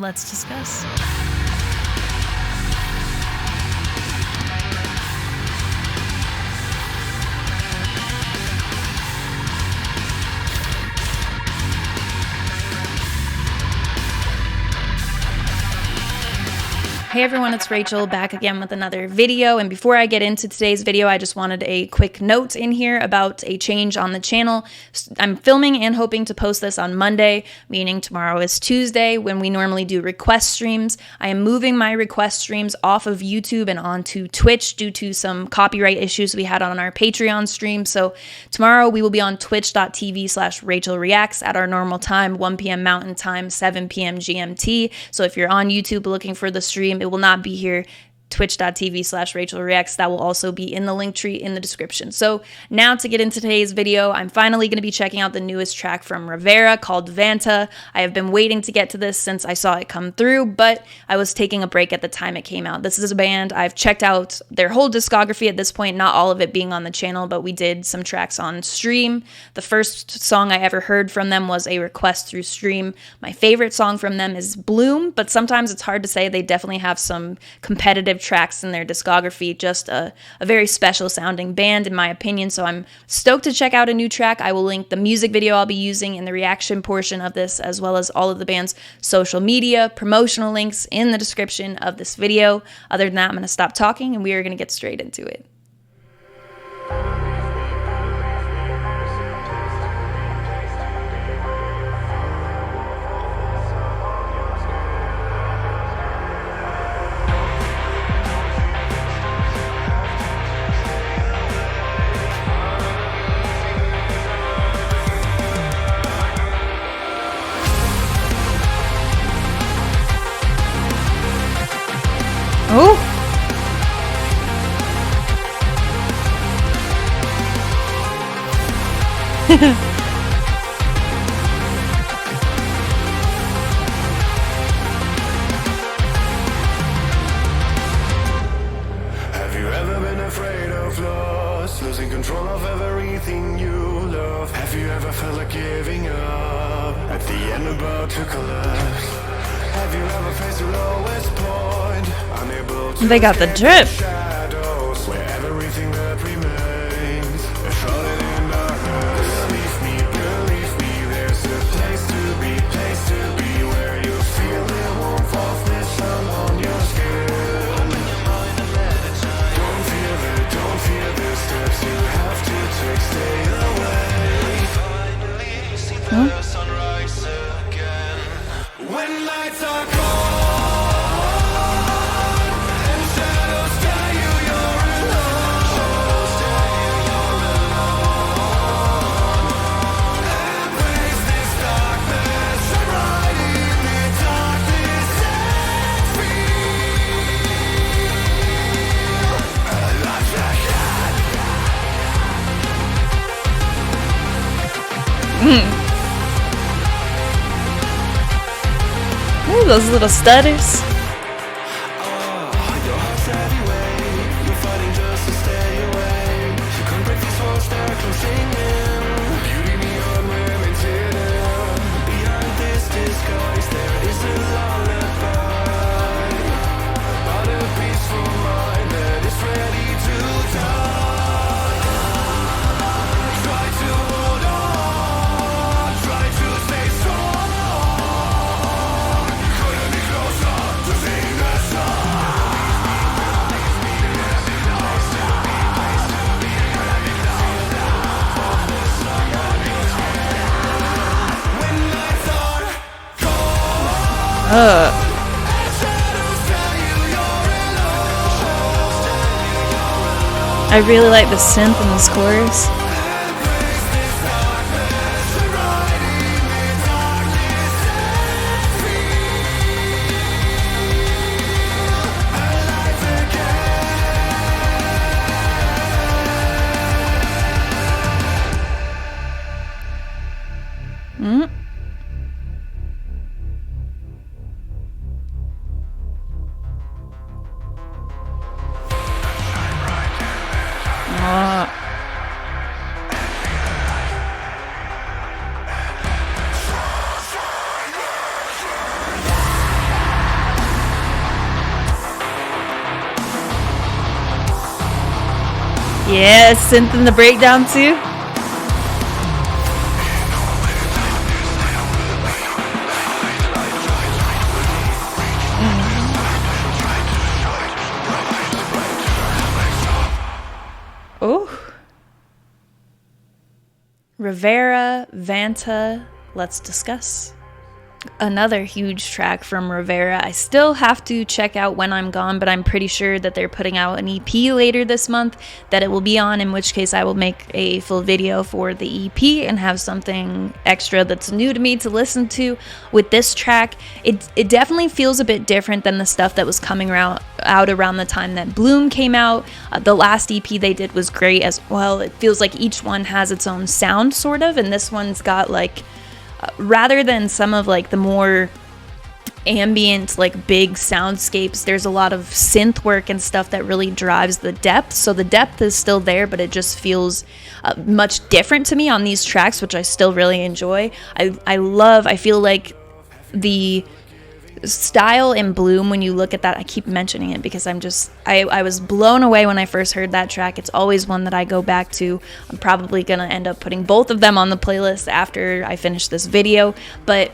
Let's discuss. Hey everyone, it's Rachel back again with another video, and before I get into today's video, I just wanted a quick note in here about a change on the channel. I'm filming and hoping to post this on Monday, meaning tomorrow is Tuesday when we normally do request streams. I am moving my request streams off of YouTube and onto Twitch due to some copyright issues we had on our Patreon stream. So tomorrow we will be on twitch.tv/RachelReacts at our normal time, 1 p.m. Mountain Time, 7 p.m. GMT. So if you're on YouTube looking for the stream, it will not be here. Twitch.tv/RachelReacts. That will also be in the link tree in the description. So now to get into today's video, I'm finally going to be checking out the newest track from Revaira called Vanta. I have been waiting to get to this since I saw it come through, but I was taking a break at the time it came out. This is a band. I've checked out their whole discography at this point, not all of it being on the channel, but we did some tracks on stream. The first song I ever heard from them was a request through stream. My favorite song from them is Bloom, but sometimes it's hard to say. They definitely have some competitive tracks in their discography. Just a very special sounding band in my opinion, so I'm stoked to check out a new track. I will link the music video I'll be using in the reaction portion of this, as well as all of the band's social media, promotional links in the description of this video. Other than that, I'm going to stop talking and we are going to get straight into it. Oh! Have you ever been afraid of loss, losing control of everything you love? Have you ever felt like giving up, at the end about to collapse? Have you ever faced your lowest point, unable to They got the drip. shadows, where everything that remains is shrouded in darkness? Believe me, there's a place to be, where you feel the warmth of the sun on your skin. Open your mind and let it shine. Don't fear the steps you have to take, stay away. Finally you see the sunrise again. When lights are gone and shadows tell you you're alone, embrace this darkness, shine bright in the darkness, set free. Life's ahead. Ooh, those little stutters. Your heart's heavyweight, you're fighting just to stay away. You can't break these walls that are closing in. Beauty beyond women's hidden. Behind this disguise there is a lullaby about a peaceful mind that is ready to die. Try to hold on, try to stay strong. Couldn't be closer to sing the song. When lights are gone, shadows tell you you're alone. I really like the synth in this chorus. Embrace this darkness, shine bright in the darkness, set free. Alive again. Mm. Yeah, synth in the breakdown too. Oh. Revaira, Vanta, let's discuss. Another huge track from Revaira. I still have to check out When I'm Gone, but I'm pretty sure that they're putting out an EP later this month that it will be on, in which case I will make a full video for the EP and have something extra that's new to me to listen to. With this track, it definitely feels a bit different than the stuff that was coming out around the time that Bloom came out. The last EP they did was great as well. It feels like each one has its own sound, sort of, and this one's got like rather than some of like the more ambient, like big soundscapes, there's a lot of synth work and stuff that really drives the depth. So the depth is still there, but it just feels much different to me on these tracks, which I still really enjoy. I feel like the style in Bloom, when you look at that, I keep mentioning it because I was blown away when I first heard that track. It's always one that I go back to. I'm probably gonna end up putting both of them on the playlist after I finish this video, but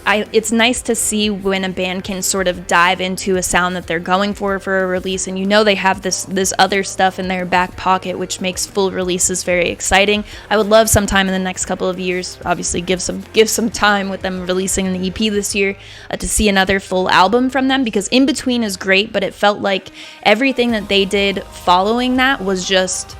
it's nice to see when a band can sort of dive into a sound that they're going for a release, and you know they have this other stuff in their back pocket, which makes full releases very exciting. I would love sometime in the next couple of years, obviously give some time with them releasing an EP this year, to see another full album from them, because In Between is great, but it felt like everything that they did following that was just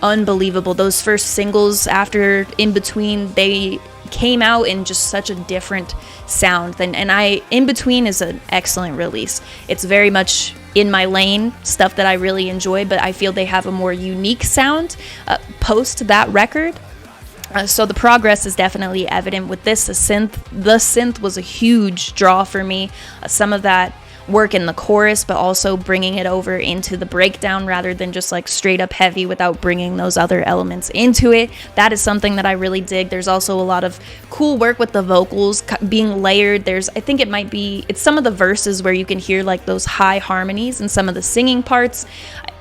unbelievable. Those first singles after In Between, they came out in just such a different sound In Between is an excellent release. It's very much in my lane, stuff that I really enjoy, but I feel they have a more unique sound post that record. So the progress is definitely evident with this. The synth was a huge draw for me. Some of that work in the chorus, but also bringing it over into the breakdown rather than just like straight up heavy without bringing those other elements into it. That is something that I really dig. There's also a lot of cool work with the vocals being layered. I think it's some of the verses where you can hear like those high harmonies and some of the singing parts.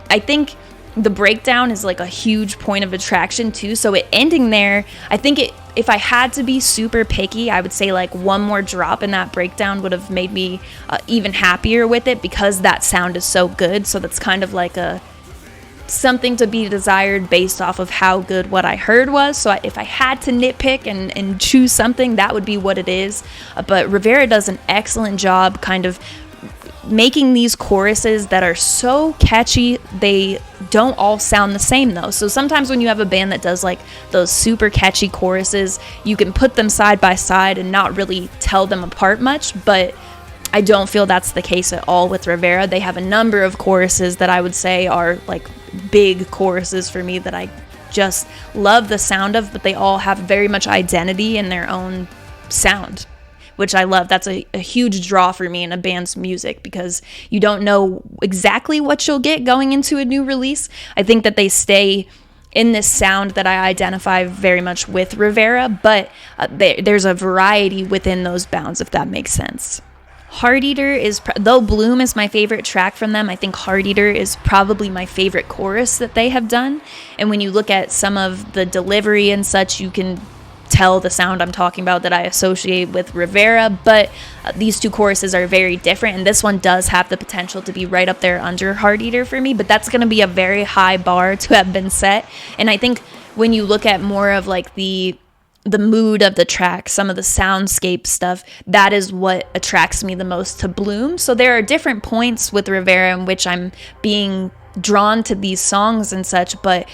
I think the breakdown is like a huge point of attraction too. So it ending there, I think if I had to be super picky, I would say like one more drop in that breakdown would have made me even happier with it, because that sound is so good. So that's kind of like something to be desired based off of how good what I heard was. So if I had to nitpick and choose something, that would be what it is. But Revaira does an excellent job kind of making these choruses that are so catchy. They don't all sound the same though. So sometimes when you have a band that does like those super catchy choruses, you can put them side by side and not really tell them apart much, but I don't feel that's the case at all with Revaira. They have a number of choruses that I would say are like big choruses for me that I just love the sound of, but they all have very much identity in their own sound, which I love. That's a huge draw for me in a band's music, because you don't know exactly what you'll get going into a new release. I think that they stay in this sound that I identify very much with Revaira, but there's a variety within those bounds, if that makes sense. Heart Eater though Bloom is my favorite track from them, I think Heart Eater is probably my favorite chorus that they have done. And when you look at some of the delivery and such, you can tell the sound I'm talking about that I associate with Revaira, but these two choruses are very different, and this one does have the potential to be right up there under Heart Eater for me, but that's going to be a very high bar to have been set. And I think when you look at more of like the mood of the track, some of the soundscape stuff, that is what attracts me the most to Bloom. So there are different points with Revaira in which I'm being drawn to these songs and such, but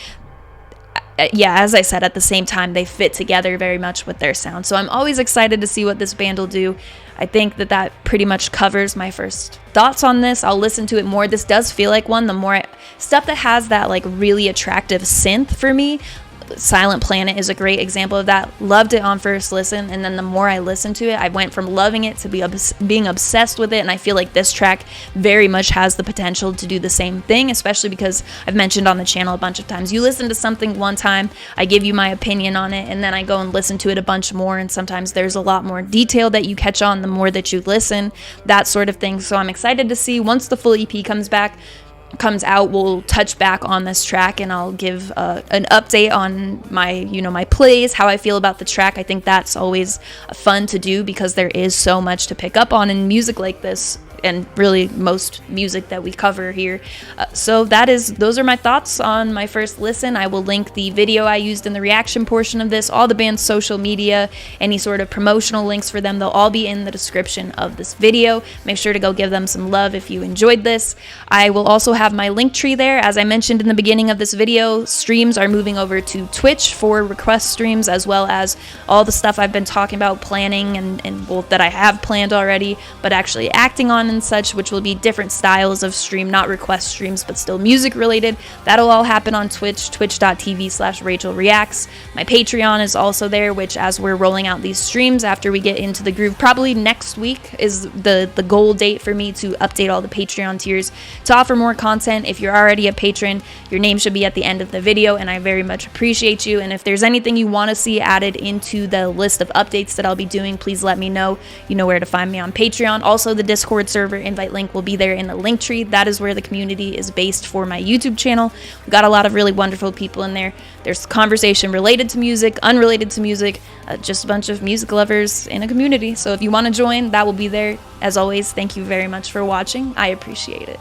yeah, as I said, at the same time, they fit together very much with their sound. So I'm always excited to see what this band will do. I think that pretty much covers my first thoughts on this. I'll listen to it more. This does feel like one. The more stuff that has that like really attractive synth for me, Silent Planet is a great example of that. Loved it on first listen, and then the more I listened to it, I went from loving it to being obsessed with it. And I feel like this track very much has the potential to do the same thing, especially because I've mentioned on the channel a bunch of times, you listen to something one time, I give you my opinion on it, and then I go and listen to it a bunch more, and sometimes there's a lot more detail that you catch on the more that you listen, that sort of thing. So I'm excited to see once the full EP comes back. comes out, we'll touch back on this track, and I'll give an update on my my plays, how I feel about the track. I think that's always fun to do because there is so much to pick up on in music like this, and really most music that we cover here. So those are my thoughts on my first listen. I will link the video I used in the reaction portion of this, all the band's social media, any sort of promotional links for them. They'll all be in the description of this video. Make sure to go give them some love if you enjoyed this. I will also have my link tree there. As I mentioned in the beginning of this video, streams are moving over to Twitch for request streams, as well as all the stuff I've been talking about planning and well, that I have planned already, but actually acting on and such, which will be different styles of stream, not request streams, but still music related. That'll all happen on Twitch, twitch.tv/RachelReacts. My Patreon is also there, which as we're rolling out these streams, after we get into the groove, probably next week is the goal date for me to update all the Patreon tiers to offer more content. If you're already a patron, your name should be at the end of the video, and I very much appreciate you. And if there's anything you want to see added into the list of updates that I'll be doing, please let me know. You know where to find me on Patreon. Also, the Discord server invite link will be there in the link tree. That is where the community is based for my YouTube channel. We've got a lot of really wonderful people in there. There's conversation related to music, unrelated to music, just a bunch of music lovers in a community. So if you want to join, that will be there. As always, thank you very much for watching. I appreciate it.